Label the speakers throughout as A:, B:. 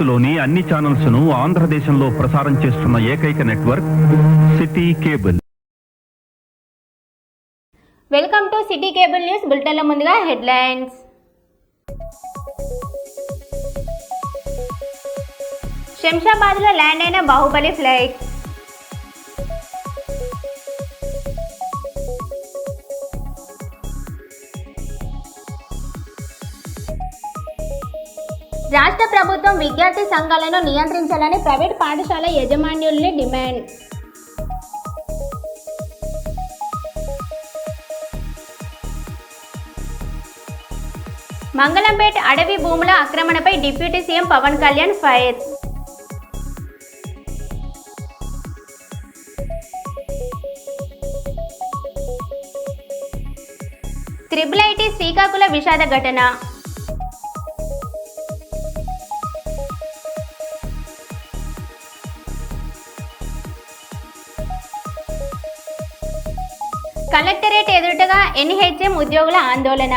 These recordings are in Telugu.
A: లోని అన్ని ఛానల్స్ ను ఆంధ్రదేశంలో ప్రసారం చేస్తున్న ఏకైక network city cable.
B: Welcome to city cable news బులెటిన్ల ముందుగా హెడ్లైన్స్. శంషాబాద్లో ల్యాండ్ అయిన బాహుబలి ఫ్లైట్. రాష్ట్ర ప్రభుత్వం విద్యార్థి సంఘాలను నియంత్రించాలని ప్రైవేట్ పాఠశాల యాజమాన్యుల్ని డిమాండ్. మంగళంపేట అడవి భూముల ఆక్రమణపై deputy CM Pawan Kalyan fire. IIIT శ్రీకాకుళ విషాద ఘటన. కలెక్టరేట్ ఎదురుటగా NHM ఉద్యోగుల ఆందోళన.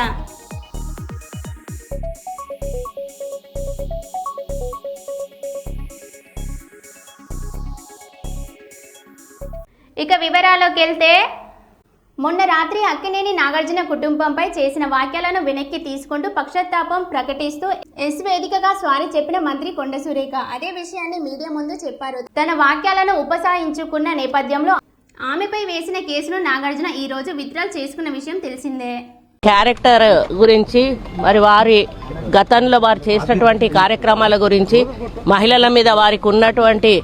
B: ఇక వివరాల్లోకి వెళ్తే, మొన్న రాత్రి అక్కినేని నాగార్జున కుటుంబంపై చేసిన వ్యాఖ్యలను వెనక్కి తీసుకుంటూ పశ్చాత్తాపం ప్రకటిస్తూ ఎస్ వేదికగా సారీ చెప్పిన మంత్రి కొండ సురేఖ అదే విషయాన్ని మీడియా ముందు చెప్పారు. తన వ్యాఖ్యలను ఉపసంహరించుకున్న నేపథ్యంలో ఆమెపై వేసిన కేసును నాగార్జున ఈ రోజు విత్డ్రా చేసుకున్న విషయం తెలిసిందే.
C: క్యారెక్టర్ గురించి, మరి వారి గతంలో వారు చేసినటువంటి కార్యక్రమాల గురించి, మహిళల మీద వారికి ఉన్నటువంటి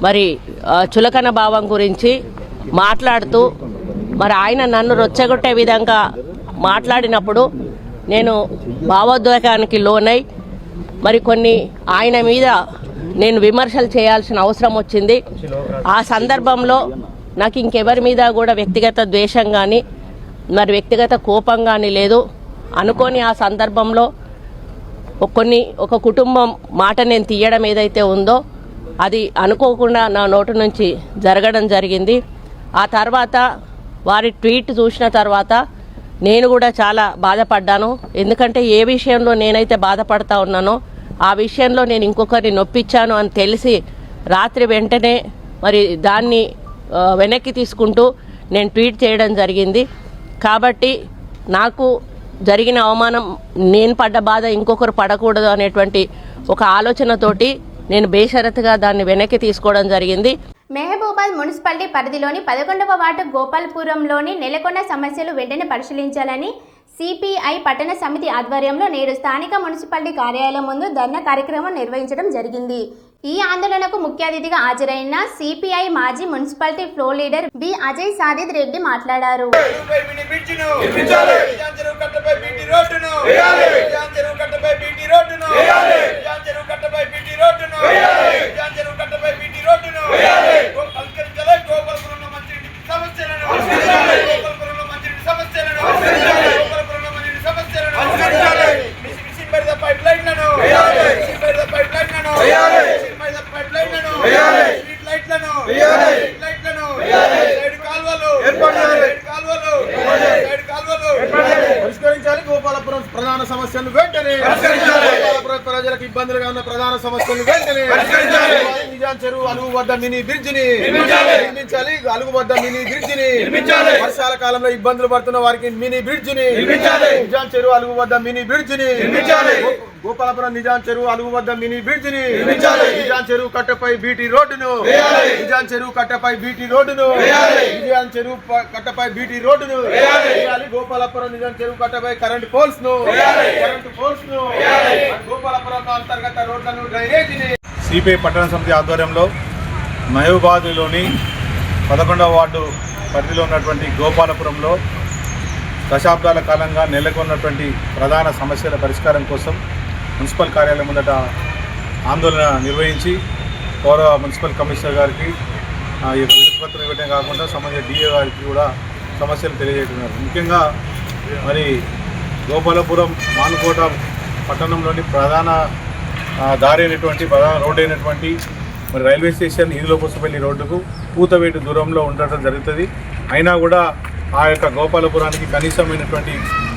C: మరి చులకన భావం గురించి మాట్లాడుతూ మరి ఆయన నన్ను రొచ్చగొట్టే విధంగా మాట్లాడినప్పుడు నేను భావోద్వేగానికి లోనై మరి కొన్ని ఆయన మీద నేను విమర్శలు చేయాల్సిన అవసరం వచ్చింది. ఆ సందర్భంలో నాకు ఇంకెవరి మీద కూడా వ్యక్తిగత ద్వేషం కానీ మరి వ్యక్తిగత కోపం కానీ లేదు. అనుకోని ఆ సందర్భంలో ఒక కుటుంబం మాట నేను తీయడం ఏదైతే ఉందో అది అనుకోకుండా నా నోటి నుంచి జరగడం జరిగింది. ఆ తర్వాత వారి ట్వీట్ చూసిన తర్వాత నేను కూడా చాలా బాధపడ్డాను. ఎందుకంటే ఏ విషయంలో నేనైతే బాధపడతా ఉన్నానో ఆ విషయంలో నేను ఇంకొకరిని నొప్పించాను అని తెలిసి రాత్రి వెంటనే మరి దాన్ని వెనక్కి తీసుకుంటూ నేను ట్వీట్ చేయడం జరిగింది. కాబట్టి నాకు జరిగిన అవమానం, నేను పడ్డ బాధ ఇంకొకరు పడకూడదు అనేటువంటి ఒక ఆలోచనతోటి నేను బేషరతుగా దాన్ని వెనక్కి తీసుకోవడం జరిగింది.
B: మహబూబాద్ మున్సిపాలిటీ పరిధిలోని 11వ వార్డు గోపాల్పురంలోని నెలకొన్న సమస్యలు వెంటనే పరిశీలించాలని CPI పట్టణ సమితి ఆధ్వర్యంలో నేడు స్థానిక మున్సిపాలిటీ కార్యాలయం ముందు ధర్నా కార్యక్రమం నిర్వహించడం జరిగింది. ఈ ఆందోళనకు ముఖ్య అతిథిగా హాజరైన CPI మాజీ municipality floor leader B Ajay సాదిద్ రెడ్డి మాట్లాడారు.
D: పరిష్కరించాలి గోపాలపురం ప్రధాన సమస్యలు వెంటనే, ప్రజలకు ఇబ్బందులుగా ఉన్న ప్రధాన సమస్యలు వెంటనే నిజాం చెరువు అలుగు వద్ద మినీ బ్రిడ్జిని నిర్మించాలి. అలుగు వద్ద మినీ బ్రిడ్జిని, వర్షాల కాలంలో ఇబ్బందులు పడుతున్న వారికి మినీ బ్రిడ్జిని, నిజాం చెరువు అలుగు వద్ద మినీ బ్రిడ్జిని, గోపాలపురం నిజాం చెరువు అలుగు వద్ద మినీ బ్రిడ్జిని, నిజాం చెరువు కట్టపై బీటీ రోడ్డును, నిజాం చెరువు కట్టపై బీటీ రోడ్డును, నిజాం చెరువు కట్టపై బీటీ రోడ్డును, గోపాలపురం నిజాం చెరువు కట్టపై కరెంట్ పోల్స్ ను, గోపాలపురం అంతర్గత రోడ్లను, డ్రైనేజీని.
E: CPI పట్టణ సమితి ఆధ్వర్యంలో మహబూబాద్లోని 11వ వార్డు పరిధిలో ఉన్నటువంటి గోపాలపురంలో దశాబ్దాల కాలంగా నెలకొన్నటువంటి ప్రధాన సమస్యల పరిష్కారం కోసం మున్సిపల్ కార్యాలయం ముందట ఆందోళన నిర్వహించి గౌరవ మున్సిపల్ కమిషనర్ గారికి ఈ యొక్క వినతిపత్రం ఇవ్వటం కాకుండా సంబంధించిన DA గారికి కూడా సమస్యలు తెలియజేస్తున్నారు. ముఖ్యంగా మరి గోపాలపురం మానుకోట పట్టణంలోని ప్రధాన దారి అయినటువంటి ప్రధాన రోడ్డు అయినటువంటి మరి రైల్వే స్టేషన్ ఈదులపూసపల్లి రోడ్డుకు పూతవేటు దూరంలో ఉండటం జరుగుతుంది. అయినా కూడా ఆ యొక్క గోపాలపురానికి కనీసమైనటువంటి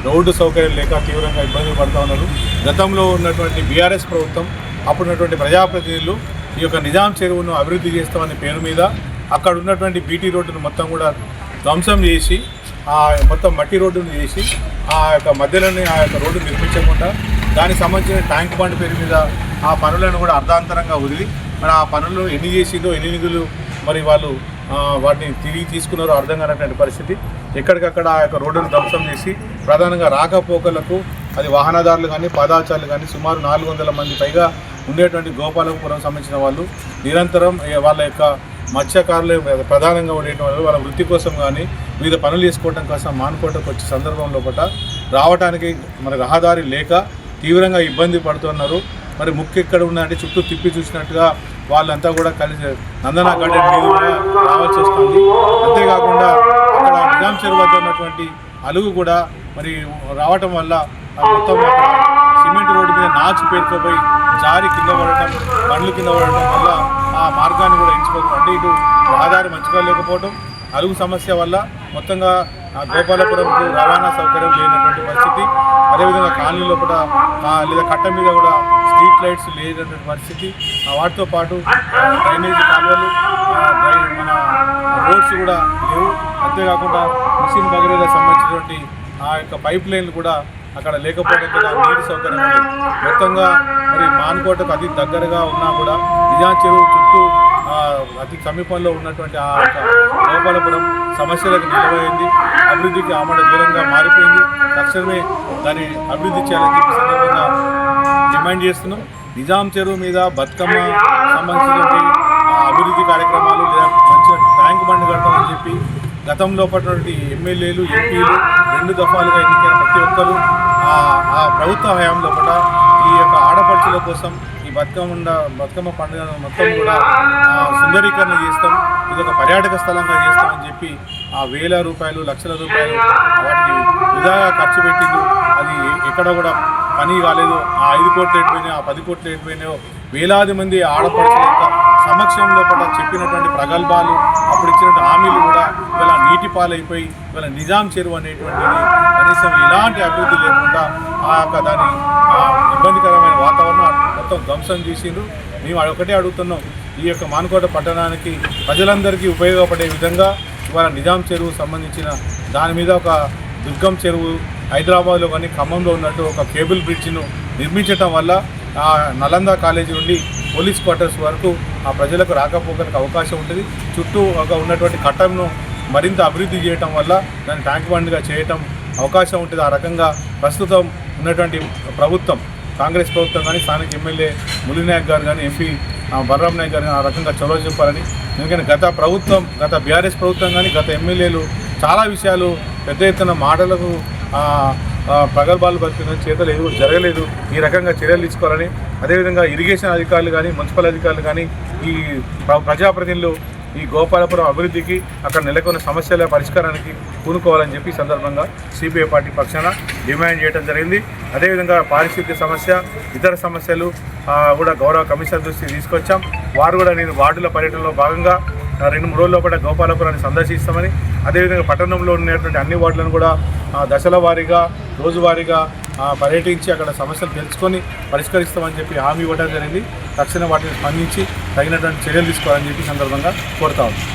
E: రోడ్డు సౌకర్యం లేక తీవ్రంగా ఇబ్బందులు పడుతూ ఉన్నారు. గతంలో ఉన్నటువంటి BRS ప్రభుత్వం అప్పుడున్నటువంటి ప్రజాప్రతినిధులు ఈ యొక్క నిజాం చెరువును అభివృద్ధి చేస్తామనే పేరు మీద అక్కడ ఉన్నటువంటి బీటీ రోడ్డును మొత్తం కూడా ధ్వంసం చేసి ఆ మొత్తం మట్టి రోడ్డును చేసి ఆ యొక్క మధ్యలోనే ఆ యొక్క రోడ్డు నిర్మించకుండా దానికి సంబంధించిన ట్యాంక్ బండ్ పేరు మీద ఆ పనులను కూడా అర్ధాంతరంగా వదిలి మరి ఆ పనులు ఎన్ని చేసిందో ఎన్ని నిధులు మరి వాళ్ళు వాటిని తిరిగి తీసుకున్నారో అర్థం కానటువంటి పరిస్థితి. ఎక్కడికక్కడ ఆ యొక్క రోడ్డును ధ్వంసం చేసి ప్రధానంగా రాకపోకలకు అది వాహనదారులు కానీ పాదాచారులు కానీ సుమారు 400 మంది పైగా ఉండేటువంటి గోపాలపురం సంబంధించిన వాళ్ళు నిరంతరం వాళ్ళ యొక్క మత్స్యకారులు ప్రధానంగా ఉండేటువంటి వాళ్ళ వృత్తి కోసం కానీ వివిధ పనులు చేసుకోవడం కోసం మానుకోవటకు వచ్చే సందర్భంలో రావడానికి మరి రహదారి లేక తీవ్రంగా ఇబ్బంది పడుతున్నారు. మరి ముఖ్య ఎక్కడ ఉందంటే చుట్టూ తిప్పి చూసినట్టుగా వాళ్ళంతా కూడా కలిసి నందనా గార్డెన్ మీద కూడా రావాల్సి వస్తుంది. అంతేకాకుండా అక్కడ నిజాం చెరువు వద్ద ఉన్నటువంటి అలుగు కూడా మరి రావటం వల్ల మొత్తం సిమెంట్ రోడ్డు మీద నాచు పేరుకోపోయి జారి కింద పడటం, బండ్లు కింద పడటం వల్ల ఆ మార్గాన్ని కూడా ఎంచుకోవడం అంటే ఇటు రహదారి మంచిగా లేకపోవడం, అలుగు సమస్య వల్ల మొత్తంగా గోపాలపురంకు రవాణా సౌకర్యం లేనటువంటి పరిస్థితి. అదేవిధంగా కాలనీ లోపల లేదా కట్ట మీద కూడా స్ట్రీట్ లైట్స్ లేనటువంటి పరిస్థితి. వాటితో పాటు డ్రైనేజ్ కాలువలు మన రోడ్స్ కూడా లేవు. అంతేకాకుండా మిషన్ భగీరథకు సంబంధించినటువంటి ఆ యొక్క పైప్ లైన్లు కూడా అక్కడ లేకపోవడంతో నీటి సౌకర్యం ఉంది. మొత్తంగా మరి మానుకోటకు అతి దగ్గరగా ఉన్నా కూడా నిజాం చెరువు చుట్టూ అతి సమీపంలో ఉన్నటువంటి ఆ యొక్క గోపాలపురం సమస్యలకు నిలబడింది. అభివృద్ధికి ఆమడ దూరంగా మారిపోయింది. తక్షణమే దాన్ని అభివృద్ధి చేయాలని చెప్పి సందర్భంగా డిమాండ్ చేస్తున్నాం. నిజాం చెరువు మీద బతుకమ్మ సంబంధించినటువంటి అభివృద్ధి కార్యక్రమాలు లేదా మంచిగా ట్యాంక్ బండ్ కడతామని చెప్పి గతంలో పడినటువంటి ఎమ్మెల్యేలు, ఎంపీలు 2 దఫాలుగా ఎన్నికైన ప్రతి ఒక్కరూ ఆ ప్రభుత్వ హయాంలో కూడా ఈ యొక్క ఆడపడుచుల కోసం ఈ బతుకమ్మ పండుగ మొత్తం కూడా సుందరీకరణ చేస్తాం, ఇది ఒక పర్యాటక స్థలంగా చేస్తామని చెప్పి ఆ వేల రూపాయలు, లక్షల రూపాయలు వాటికి వృధాగా ఖర్చు పెట్టింది. అది ఎక్కడ కూడా పని కాలేదు. ఆ 5 కోట్లు ఎటుపోయినాయో, ఆ 10 కోట్లు ఎటుపోయినాయో వేలాది మంది ఆడపడుచుల యొక్క సమక్షంలో కూడా చెప్పినటువంటి ప్రగల్భాలు, అప్పుడు ఇచ్చినటువంటి హామీలు కూడా ఇవాళ నీటి పాలైపోయి ఇవాళ నిజాం చెరువు అనేటువంటిది కనీసం ఇలాంటి అభివృద్ధి లేకుండా ఆ యొక్క దాని ఇబ్బందికరమైన వాతావరణం మొత్తం ధ్వంసం చేసిండ్రు. మేము ఒకటే అడుగుతున్నాం, ఈ యొక్క మానుకోట పట్టణానికి ప్రజలందరికీ ఉపయోగపడే విధంగా ఇవాళ నిజాం చెరువు సంబంధించిన దాని మీద ఒక దుర్గం చెరువు హైదరాబాద్లో కానీ ఖమ్మంలో ఉన్నట్టు ఒక కేబుల్ బ్రిడ్జ్ను నిర్మించటం వల్ల ఆ నలంద కాలేజీ నుండి పోలీస్ క్వార్టర్స్ వరకు ఆ ప్రజలకు రాకపోకలకు అవకాశం ఉంటుంది. చుట్టూ ఒక ఉన్నటువంటి కట్టంను మరింత అభివృద్ధి చేయటం వల్ల దాన్ని ట్యాంక్ బండ్గా చేయటం అవకాశం ఉంటుంది. ఆ రకంగా ప్రస్తుతం ఉన్నటువంటి ప్రభుత్వం, కాంగ్రెస్ ప్రభుత్వం కానీ స్థానిక ఎమ్మెల్యే మురళీనాయక్ గారు కానీ ఎంపీ బలరాం నాయక్ గారు ఆ రకంగా చొరవ చెప్పాలని. ఎందుకంటే గత బీఆర్ఎస్ ప్రభుత్వం కానీ గత ఎమ్మెల్యేలు చాలా విషయాలు పెద్ద ఎత్తున మాటలకు ప్రగల్భాలు పడుతున్న చేతలు ఏదో జరగలేదు. ఈ రకంగా చర్యలు తీసుకోవాలని, అదేవిధంగా ఇరిగేషన్ అధికారులు కానీ మున్సిపల్ అధికారులు కానీ ఈ ప్రజాప్రతినిధులు ఈ గోపాలపురం అభివృద్ధికి అక్కడ నెలకొన్న సమస్యల పరిష్కారానికి పూనుకోవాలని చెప్పి సందర్భంగా సిపిఐ పార్టీ పక్షాన డిమాండ్ చేయడం జరిగింది. అదేవిధంగా పారిశుద్ధ్య సమస్య, ఇతర సమస్యలు కూడా గౌరవ కమిషనర్ దృష్టికి తీసుకొచ్చాం. వారు కూడా నేను వార్డుల పర్యటనలో భాగంగా 2-3 రోజుల్లో కూడా గోపాలపురాన్ని సందర్శిస్తామని, అదేవిధంగా పట్టణంలో ఉన్నటువంటి అన్ని వార్డులను కూడా దశల వారీగా రోజువారీగా పర్యటించి అక్కడ సమస్యలు తెలుసుకొని పరిష్కరిస్తామని చెప్పి హామీ ఇవ్వడం జరిగింది. తక్షణం వాటిని స్పందించి తగినటువంటి చర్యలు తీసుకోవాలని చెప్పి సందర్భంగా కోరుతా ఉన్నాం.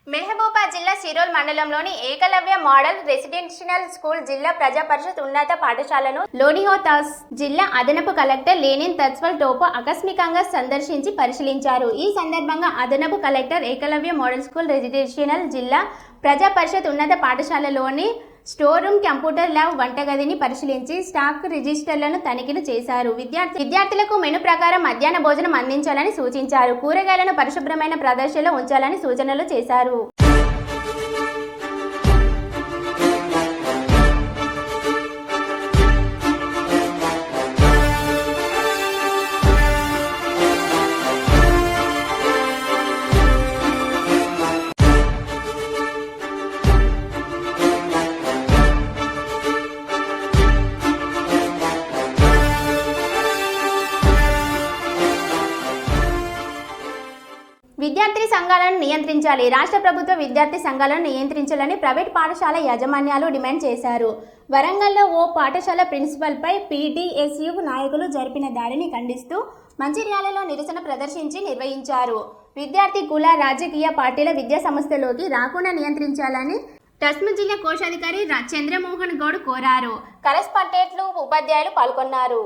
B: మహబూబాబాద్ జిల్లా సిరోల్ మండలంలోని ఏకలవ్య మోడల్ రెసిడెన్షియల్ స్కూల్ జిల్లా ప్రజా పరిషత్ ఉన్నత పాఠశాలను లోనిహోతాస్ జిల్లా అదనపు కలెక్టర్ లేనిన్ తత్వల్ టోపో ఆకస్మికంగా సందర్శించి పరిశీలించారు. ఈ సందర్భంగా అదనపు collector Eklavya model school residential జిల్లా ప్రజా పరిషత్ ఉన్నత పాఠశాలలోని స్టోర్ రూమ్, కంప్యూటర్ ల్యాబ్, వంటగదిని పరిశీలించి స్టాక్ రిజిస్టర్లను తనిఖీలు చేశారు. విద్యార్థులకు మెను ప్రకారం మధ్యాహ్న భోజనం అందించాలని సూచించారు. కూరగాయలను పరిశుభ్రమైన ప్రదర్శనలో ఉంచాలని సూచనలు చేశారు. విద్యార్థి సంఘ సంఘాలను నియంత్రించాలి. రాష్ట్ర ప్రభుత్వ విద్యార్థి సంఘాలను నియంత్రించాలని ప్రైవేట్ పాఠశాల యాజమాన్యాలు డిమాండ్ చేశారు. వరంగల్లో ఓ పాఠశాల ప్రిన్సిపల్పై పీడీఎస్యు నాయకులు జరిపిన దాడిని ఖండిస్తూ మంచిర్యాలలో నిరసన ప్రదర్శించి నిర్వహించారు. విద్యార్థి కుల రాజకీయ పార్టీల విద్యా సంస్థలోకి రాకుండా నియంత్రించాలని టస్మ జిల్లా కోశాధికారి చంద్రమోహన్ గౌడ్ కోరారు. కరస్పాండెంట్లు ఉపాధ్యాయులు పాల్గొన్నారు.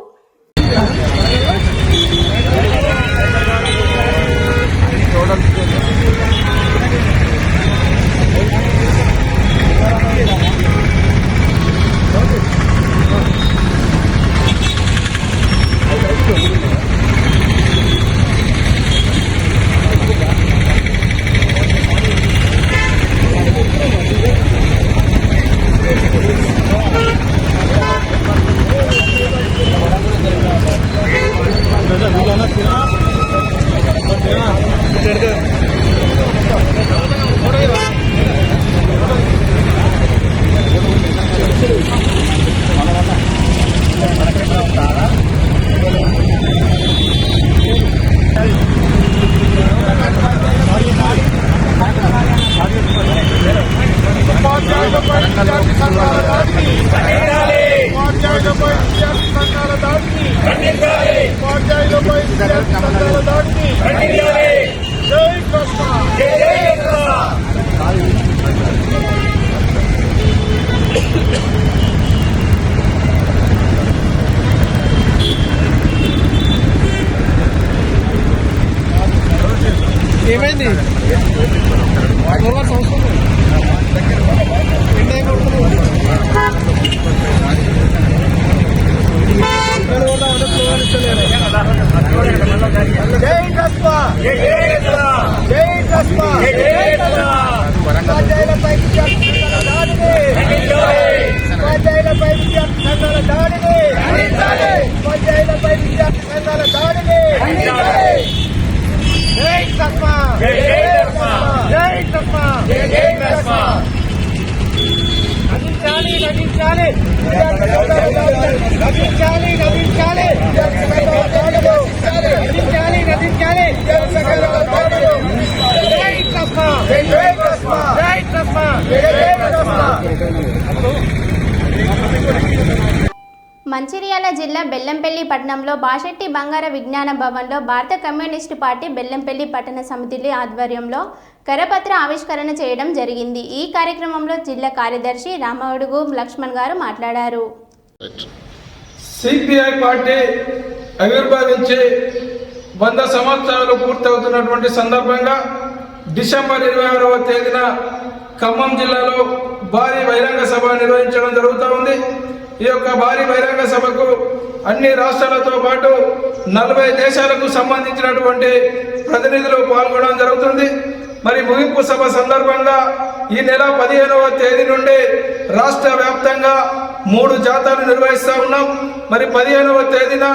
F: ఏమైంది?
B: మంచిర్యాల జిల్లా బెల్లంపల్లి పట్టణంలో బాషెట్టి బంగార విజ్ఞాన భవన్లో భారత కమ్యూనిస్టు పార్టీ బెల్లంపల్లి పట్టణ సమితి ఆధ్వర్యంలో కరపత్ర ఆవిష్కరణ చేయడం జరిగింది. ఈ కార్యక్రమంలో జిల్లా కార్యదర్శి రామడుగు లక్ష్మణ్ గారు మాట్లాడారు.
F: సిపిఐ పార్టీ ఆవిర్భవించి 100 సంవత్సరాలు పూర్తవుతున్నటువంటి సందర్భంగా డిసెంబర్ 26వ తేదీన ఖమ్మం జిల్లాలో భారీ బహిరంగ సభ నిర్వహించడం జరుగుతూ ఉంది. ఈ యొక్క భారీ బహిరంగ సభకు అన్ని రాష్ట్రాలతో పాటు 40 దేశాలకు సంబంధించినటువంటి ప్రతినిధులు పాల్గొనడం జరుగుతుంది. మరి ముగింపు సభ సందర్భంగా ఈ నెల 15వ తేదీ నుండి రాష్ట్ర వ్యాప్తంగా 3 జాతాలు నిర్వహిస్తూ ఉన్నాం. మరి 15వ తేదీన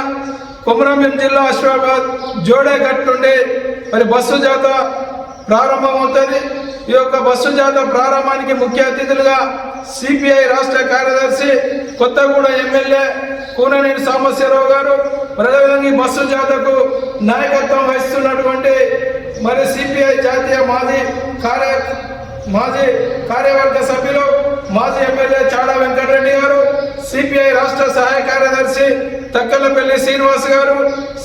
F: కొమరంభీం జిల్లా అశ్వాబాద్ జోడేఘట్ నుండి మరి బస్సు జాత ప్రారంభమవుతుంది. ఈ యొక్క బస్సు జాత ప్రారంభానికి ముఖ్య అతిథులుగా సిపిఐ రాష్ట్ర కార్యదర్శి కొత్తగూడ ఎమ్మెల్యే కూననేని సాంబశివరావు గారు, అదేవిధంగా ఈ బస్సు జాతకు నాయకత్వం వహిస్తున్నటువంటి మరి సిపిఐ జాతీయ మాజీ కార్యవర్గ సభ్యులు మాజీ ఎమ్మెల్యే చాడా వెంకటరెడ్డి గారు, సిపిఐ రాష్ట్ర సహాయ కార్యదర్శి తక్కలపల్లి శ్రీనివాస్ గారు,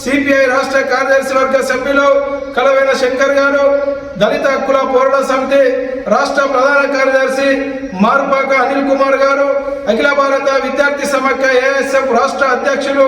F: సిపిఐ రాష్ట్ర కార్యదర్శి వర్గ సభ్యులు కలవేన శంకర్ గారు, దళిత హక్కుల పోరాట సమితి రాష్ట్ర ప్రధాన కార్యదర్శి మార్పాక అనిల్ కుమార్ గారు, అఖిల భారత విద్యార్థి సమాఖ్య ఏఎస్ఎఫ్ రాష్ట్ర అధ్యక్షులు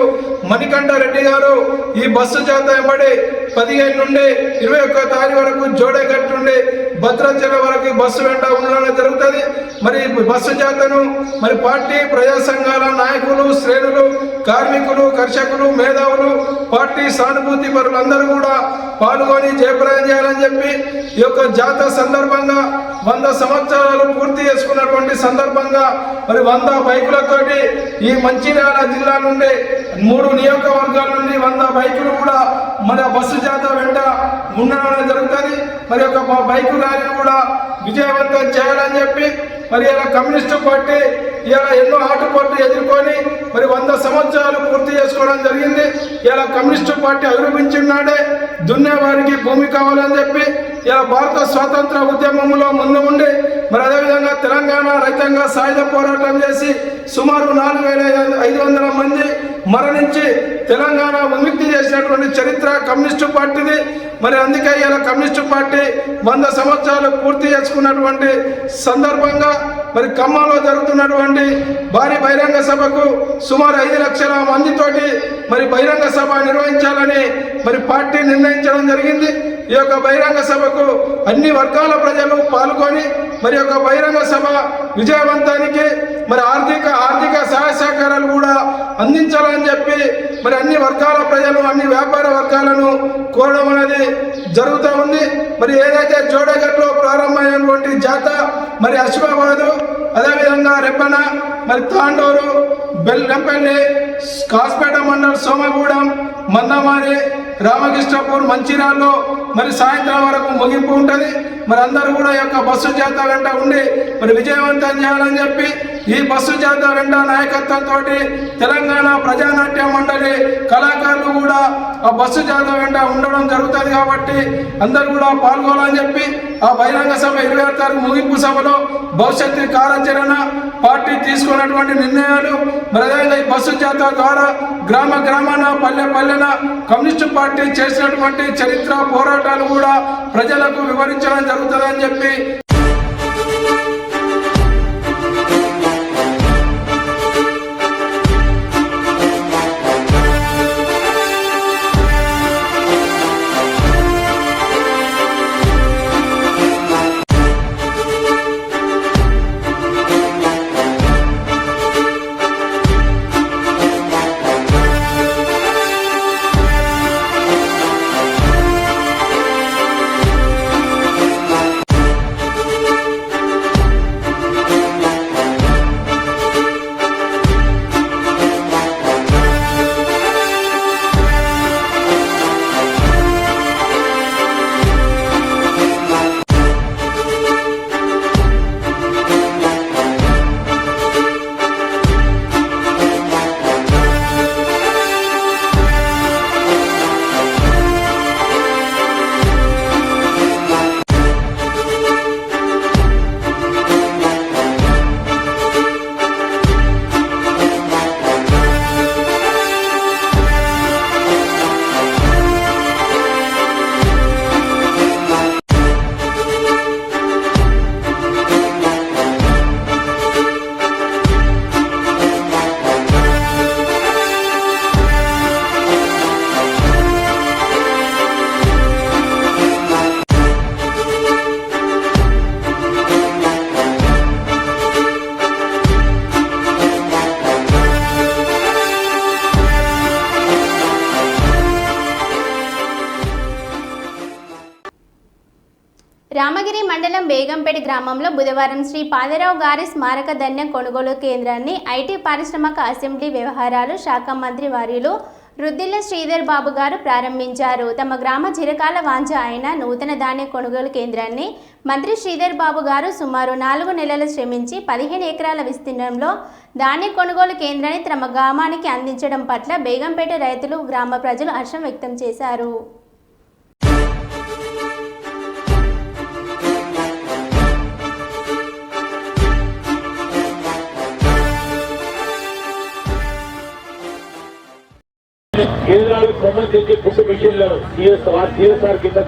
F: మణికంఠ రెడ్డి గారు ఈ బస్సు జాత వెంబడి 15 నుండి 21 తారీఖు వరకు జోడేఘట్ నుండి భద్రాచలం వరకు బస్సు వెంట ఉండడం జరుగుతుంది. మరి బస్సు జాతను మరి పార్టీ ప్రజా సంఘాల నాయకులు, శ్రేణులు, కార్మికులు, కర్షకులు, మేధావులు, పార్టీ సానుభూతి పరులందరూ కూడా పాల్గొని జయప్రదం చేయాలని చెప్పి ఈ యొక్క జాత సందర్భంగా 100 సంవత్సరాలు పూర్తి చేసుకున్నటువంటి సందర్భంగా మరి 100 బైకులతోటి ఈ మంచిర్యాల జిల్లా నుండి 3 నియోజకవర్గాల నుండి 100 బైకులు కూడా మన బస్సు జాత వెంట ఉండడం జరుగుతుంది. మరి ఒక బైకు ర్యాలీని కూడా విజయవంతం చేయాలని చెప్పి మరి ఇలా కమ్యూనిస్టు పార్టీ ఇలా ఎన్నో ఆటుపోట్లు ఎదుర్కొని మరి 100 సంవత్సరాలు పూర్తి చేసుకోవడం జరిగింది. ఇలా కమ్యూనిస్టు పార్టీ అభివృద్ధించినాడే దున్నే వారికి భూమి కావాలని చెప్పి ఇలా భారత స్వాతంత్ర ఉద్యమంలో ముందు ఉండి మరి అదేవిధంగా తెలంగాణ రైతాంగ సాయుధ పోరాటం చేసి సుమారు 4,500 మంది మరణించి తెలంగాణ విముక్తి చేసినటువంటి చరిత్ర కమ్యూనిస్టు పార్టీది. మరి అందుకే ఇలా కమ్యూనిస్టు పార్టీ 100 సంవత్సరాలు పూర్తి చేసుకున్నటువంటి సందర్భంగా మరి ఖమ్మంలో జరుగుతున్నటువంటి భారీ బహిరంగ సభకు సుమారు 5 లక్షల మందితోటి మరి బహిరంగ సభ నిర్వహించాలని మరి పార్టీ నిర్ణయించడం జరిగింది. ఈ యొక్క బహిరంగ సభకు అన్ని వర్గాల ప్రజలు పాల్గొని మరి యొక్క బహిరంగ సభ విజయవంతానికి మరి ఆర్థిక సహాయ సహకారాలు కూడా అందించాలని చెప్పి మరి అన్ని వర్గాల ప్రజలు అన్ని వ్యాపార వర్గాలను కోరడం అనేది జరుగుతూ ఉంది. మరి ఏదైతే జోడగట్లో ప్రారంభమైనటువంటి జాత మరి అశ్వాబాదు, అదేవిధంగా రెప్పన, మరి తాండూరు, బెల్లంపల్లి, కాస్పేట మండల్, సోమగూడెం, మందమారి, రామకృష్ణపూర్, మంచిర్యాలలో మరి సాయంత్రం వరకు ముగింపు ఉంటుంది. మరి అందరూ కూడా ఈ యొక్క బస్సు జాత వెంట ఉండి మరి విజయవంతం చేయాలని చెప్పి ఈ బస్సు జాత వెంట నాయకత్వంతో తెలంగాణ ప్రజానాట్య మండలి కళాకారులు కూడా ఆ బస్సు జాత వెంట ఉండడం జరుగుతుంది. కాబట్టి అందరూ కూడా పాల్గొనాలని చెప్పి ఆ బహిరంగ సభ 26 తారీఖు ముగింపు సభలో భవిష్యత్తు కార్యాచరణ పార్టీ తీసుకున్నటువంటి నిర్ణయాలు మరి అదేవిధంగా ఈ బస్సు జాత ద్వారా గ్రామాన పల్లెన కమ్యూనిస్టు పార్టీ చేసినటువంటి చరిత్ర పోరాటాలు కూడా ప్రజలకు వివరించడం జరుగుతుందని చెప్పి
B: రామగిరి మండలం బేగంపేట గ్రామంలో బుధవారం శ్రీ పాదరావు గారి స్మారక ధాన్యం కొనుగోలు కేంద్రాన్ని ఐటీ పారిశ్రామిక అసెంబ్లీ వ్యవహారాలు శాఖ మంత్రి వర్యులు రుద్దిల్ల శ్రీధర్ బాబు గారు ప్రారంభించారు. తమ గ్రామ చిరకాల వాంఛ అయిన నూతన ధాన్య కొనుగోలు కేంద్రాన్ని మంత్రి శ్రీధర్ బాబు గారు సుమారు 4 నెలలు శ్రమించి 15 ఎకరాల విస్తీర్ణంలో ధాన్య కొనుగోలు కేంద్రాన్ని తమ గ్రామానికి అందించడం పట్ల బేగంపేట రైతులు, గ్రామ ప్రజలు హర్షం వ్యక్తం చేశారు.
G: కేంద్రాలకు సంబంధించి ఫుడ్ మిషన్లు సిఎస్ఆర్ కింద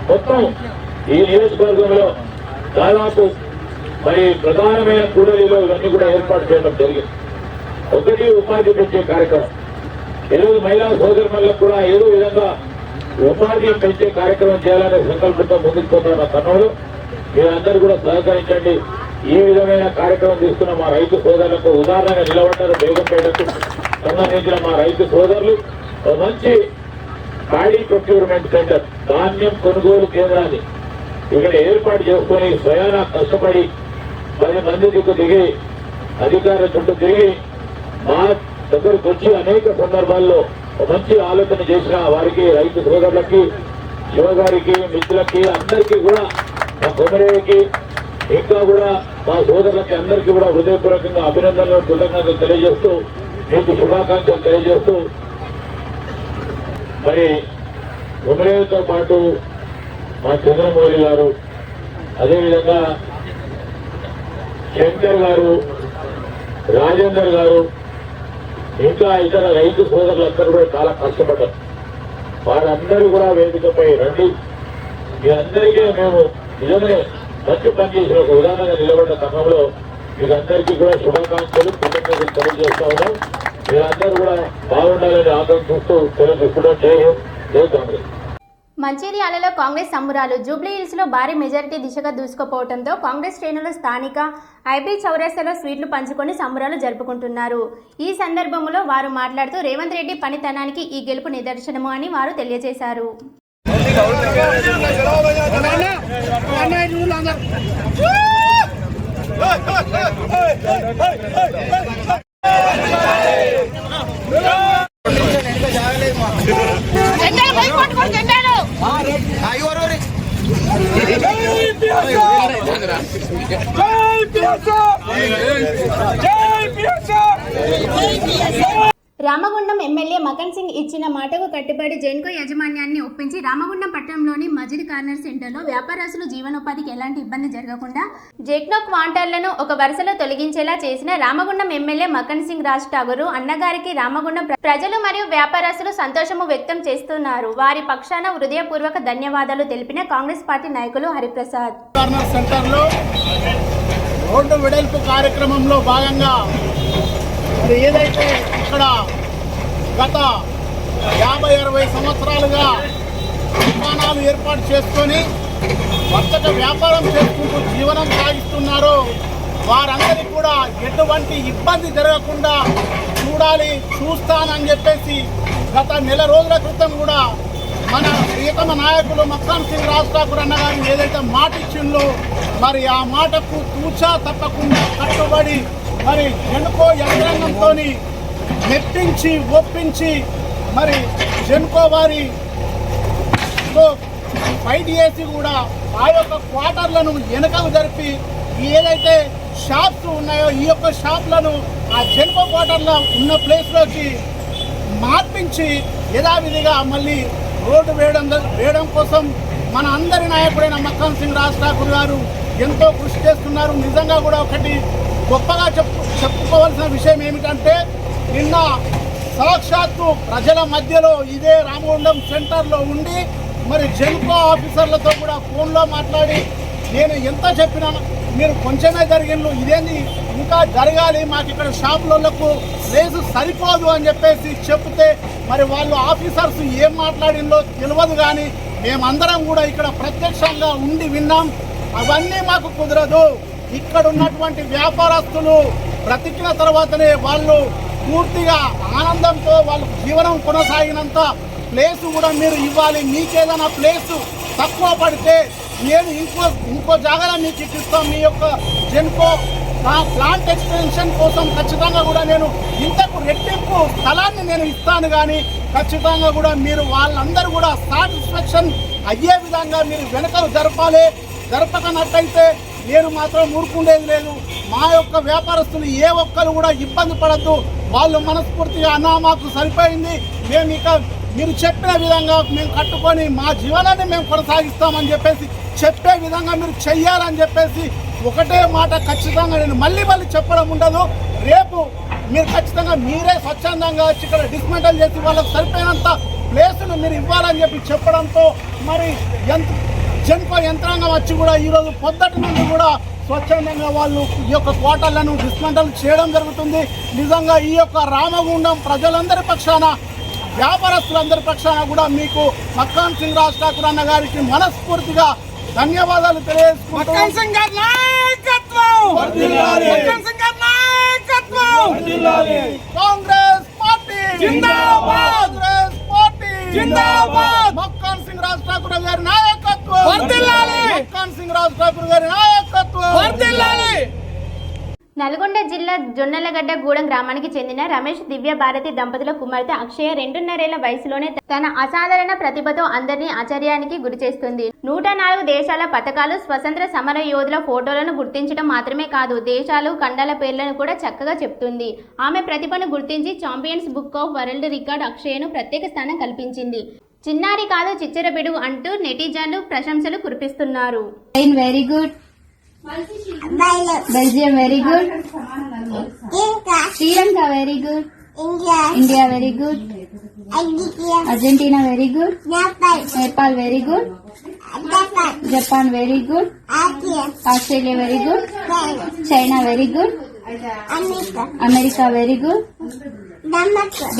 G: మొత్తం ఈ నియోజకవర్గంలో దాదాపు మరి ప్రధానమైన కూడలిలో ఇవన్నీ కూడా ఏర్పాటు చేయడం జరిగింది. ఒకటి ఉపాధి పెంచే కార్యక్రమం. ఈరోజు మహిళా సోదరులకు కూడా ఏదో విధంగా ఉపాధి పెంచే కార్యక్రమం చేయాలనే సంకల్పంతో ముందుకు పోతున్న తరుణంలో మీరందరూ కూడా సహకరించండి. ఈ విధమైన కార్యక్రమం తీసుకున్న మా రైతు సోదరులకు ఉదాహరణగా నిలబడ్డారు. బేగంపేటకు సంబంధించిన మా రైతు సోదరులు మంచి ప్యాడీ ప్రొక్యూర్మెంట్ సెంటర్, ధాన్యం కొనుగోలు కేంద్రాన్ని ఇక్కడ ఏర్పాటు చేసుకుని స్వయాన కష్టపడి 10 మంది దిగి అధికారుల చుట్టూ తిరిగి మా దగ్గరకు వచ్చి అనేక సందర్భాల్లో మంచి ఆలోచన చేసిన వారికి, రైతు సోదరులకి, శివగారికి, మిత్రులకి అందరికీ కూడా, మా కొమరేకి ఇంకా కూడా మా సోదరులకి అందరికీ కూడా హృదయపూర్వకంగా అభినందనలు, కృతజ్ఞతలు తెలియజేస్తూ మీకు శుభాకాంక్షలు తెలియజేస్తూ మరి కొమరేతో పాటు మా చంద్రమౌళి గారు, అదేవిధంగా శంకర్ గారు, రాజేందర్ గారు, ఇంకా ఇతర రైతు సోదరులందరూ కూడా చాలా కష్టపడ్డారు. వారందరూ కూడా వేదికపై రండి. మీ అందరికీ మేము నిజమే మంచి పనిచేసిన ఒక ఉదాహరణగా నిలబడ్డ క్రమంలో మీరందరికీ కూడా శుభాకాంక్షలు, కృతజ్ఞతలు తెలియజేస్తా ఉన్నాం. మీరందరూ కూడా బాగుండాలని ఆకాంక్షిస్తూ తెలియజేస్తున్నాం. జై హింద్, జై కాంగ్రెస్.
B: మంచిర్యాలలో కాంగ్రెస్ సంబురాలు. జూబ్లీ హిల్స్లో భారీ మెజారిటీ దిశగా దూసుకుపోవడంతో కాంగ్రెస్ శ్రేణులు స్థానిక ఐబీ చౌరస్తాలో స్వీట్లు పంచుకొని సంబురాలు జరుపుకుంటున్నారు. ఈ సందర్భంలో వారు మాట్లాడుతూ రేవంత్ రెడ్డి పనితనానికి ఈ గెలుపు నిదర్శనము అని వారు తెలియజేశారు. రామగుండం ఎమ్మెల్యే మకన్ సింగ్ ఇచ్చిన మాటకు కట్టుబడి జెన్కో యాజమాన్యాన్ని ఒప్పించి రామగుండం పట్టణంలోని మజిద్ కార్నర్ సెంటర్లో వ్యాపారస్తులు జీవనోపాధికి ఎలాంటి ఇబ్బంది జరగకుండా జెక్నో క్వాంటర్లను ఒక వరుసలో తొలగించేలా చేసిన రామగుండం ఎమ్మెల్యే మకన్ సింగ్ రాజ్ ఠాగూర్ అన్నగారికి రామగుండం ప్రజలు మరియు వ్యాపారస్తులు సంతోషము వ్యక్తం చేస్తున్నారు. వారి పక్షాన హృదయపూర్వక ధన్యవాదాలు తెలిపిన కాంగ్రెస్ పార్టీ నాయకులు హరిప్రసాద్.
H: కార్నర్ సెంటర్లో రోడ్డు వెడల్పు కార్యక్రమంలో భాగంగా మరి ఏదైతే ఇక్కడ గత 50-60 సంవత్సరాలుగా దుకాణాలు ఏర్పాటు చేసుకొని వర్తక వ్యాపారం చేసుకుంటూ జీవనం సాగిస్తున్నారో వారందరికీ కూడా ఎటువంటి ఇబ్బంది జరగకుండా చూస్తానని చెప్పేసి గత నెల రోజుల క్రితం కూడా మన ప్రియతమ నాయకులు మక్కాన్ సింగ్ రాజ్ ఠాకూర్ అన్న గారు ఏదైతే మాట ఇచ్చిందో మరి ఆ మాటకు తూచా తప్పకుండా కట్టుబడి మరి జెన్కో యంత్రాంగంతో మెప్పించి ఒప్పించి మరి జెన్కో వారితో ఫైట్ చేసి కూడా ఆ యొక్క క్వార్టర్లను వెనకకు జరిపి ఏదైతే షాప్స్ ఉన్నాయో ఈ యొక్క షాప్లను ఆ జెన్కో క్వార్టర్లో ఉన్న ప్లేస్లోకి మార్పించి యథావిధిగా మళ్ళీ రోడ్డు వేయడం కోసం మన అందరి నాయకుడైన మక్కాన్ సింగ్ రాజ్ ఠాకూర్ గారు ఎంతో కృషి చేస్తున్నారు. నిజంగా కూడా ఒకటి గొప్పగా చెప్పుకోవాల్సిన విషయం ఏమిటంటే నిన్న సాక్షాత్తు ప్రజల మధ్యలో ఇదే రామగుండం సెంటర్లో ఉండి మరి జెన్కో ఆఫీసర్లతో కూడా ఫోన్లో మాట్లాడి నేను ఎంత చెప్పినా మీరు కొంచెమే జరిగిండ్రు, ఇదేంది ఇంకా జరగాలి, మాకు ఇక్కడ షాపులకు ప్లేసు సరిపోదు అని చెప్పేసి చెప్తే మరి వాళ్ళు ఆఫీసర్స్ ఏం మాట్లాడిందో తెలియదు. కానీ మేమందరం కూడా ఇక్కడ ప్రత్యక్షంగా ఉండి విన్నాం. అవన్నీ మాకు కుదరదు. ఇక్కడ ఉన్నటువంటి వ్యాపారస్తులు బ్రతికిన తర్వాతనే వాళ్ళు పూర్తిగా ఆనందంతో వాళ్ళ జీవనం కొనసాగినంత ప్లేసు కూడా మీరు ఇవ్వాలి. మీకేదైనా ప్లేసు తక్కువ పడితే నేను ఇంకో జాగాలో మీకు ఇప్పిస్తాం. మీ యొక్క జెన్కో ప్లాంట్ ఎక్స్టెన్షన్ కోసం ఖచ్చితంగా కూడా నేను ఇంతకు రెట్టింపు స్థలాన్ని నేను ఇస్తాను. కానీ ఖచ్చితంగా కూడా మీరు వాళ్ళందరూ కూడా సాటిస్ఫాక్షన్ అయ్యే విధంగా మీరు వెనకలు జరపకనట్టయితే నేను మాత్రం ఊరుకుండేది లేదు. మా యొక్క వ్యాపారస్తులు ఏ ఒక్కరు కూడా ఇబ్బంది పడద్దు. వాళ్ళు మనస్ఫూర్తిగా అన్నా మాకు సరిపోయింది, మేము ఇక మీరు చెప్పిన విధంగా మేము కట్టుకొని మా జీవనాన్ని మేము కొనసాగిస్తామని చెప్పేసి చెప్పే విధంగా మీరు చెయ్యాలని చెప్పేసి ఒకటే మాట ఖచ్చితంగా నేను మళ్ళీ చెప్పడం ఉండదు. రేపు మీరు ఖచ్చితంగా మీరే స్వచ్ఛందంగా వచ్చి ఇక్కడ డిస్మెంటల్ చేసి వాళ్ళకు సరిపోయినంత ప్లేసును మీరు ఇవ్వాలని చెప్పడంతో మరి జెన్కో యంత్రాంగం వచ్చి కూడా ఈరోజు పొద్దుటి నుండి కూడా స్వచ్ఛందంగా వాళ్ళు ఈ యొక్క క్వార్టర్లను డిస్మెంటల్ చేయడం జరుగుతుంది. నిజంగా ఈ యొక్క రామగుండం ప్రజలందరి పక్షాన వ్యాపారస్తులందరి పక్షాన కూడా మీకు మక్కాన్ సింగ్ రాజ్ ఠాకూర్ అన్న గారికి మనస్ఫూర్తిగా ధన్యవాదాలు తెలియజేసుకుంటున్నాం. కాంగ్రెస్ పార్టీ జిందాబాద్, కాంగ్రెస్ పార్టీ జిందాబాద్, మక్కాన్ సింగ్ రాజ్ ఠాకూర్ గారి నాయకత్వం వర్ధిల్లాలి, మక్కాన్ సింగ్ రాజ్ ఠాకూర్ గారి నాయకత్వం వర్ధిల్లాలి.
B: నల్గొండ జిల్లా జొన్నలగడ్డ గూడెం గ్రామానికి చెందిన రమేష్ దివ్య భారతి దంపతుల కుమార్తె అక్షయ 2.5 ఏళ్ల వయసులోనే తన అసాధారణ ప్రతిభతో అందరినీ ఆశ్చర్యానికి గురిచేస్తుంది. 104 దేశాల పథకాలు, స్వతంత్ర సమర యోధుల ఫోటోలను గుర్తించడం మాత్రమే కాదు, దేశాలు, ఖండాల పేర్లను కూడా చక్కగా చెప్తుంది. ఆమె ప్రతిభను గుర్తించి champions book of world record అక్షయను ప్రత్యేక స్థానం కల్పించింది. చిన్నారి కాదు చిచ్చరబిడు అంటూ నెటిజన్లు ప్రశంసలు కురిపిస్తున్నారు.
I: Very good, Belgium very good, Sri Lanka very good, India very good, Argentina very good, Nepal very good, Japan very good, Australia very good, China very good, America very good,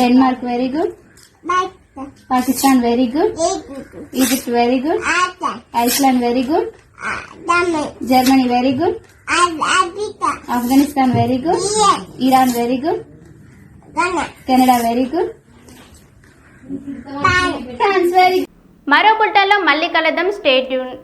I: Denmark very good, Pakistan very good, Egypt very good, Iceland very good, Germany very good, Afghanistan very good, Iran very good, Canada very good, France very good.
B: మరో బుల్టన్లో మళ్ళీ కలుద్దాం. Stay tune.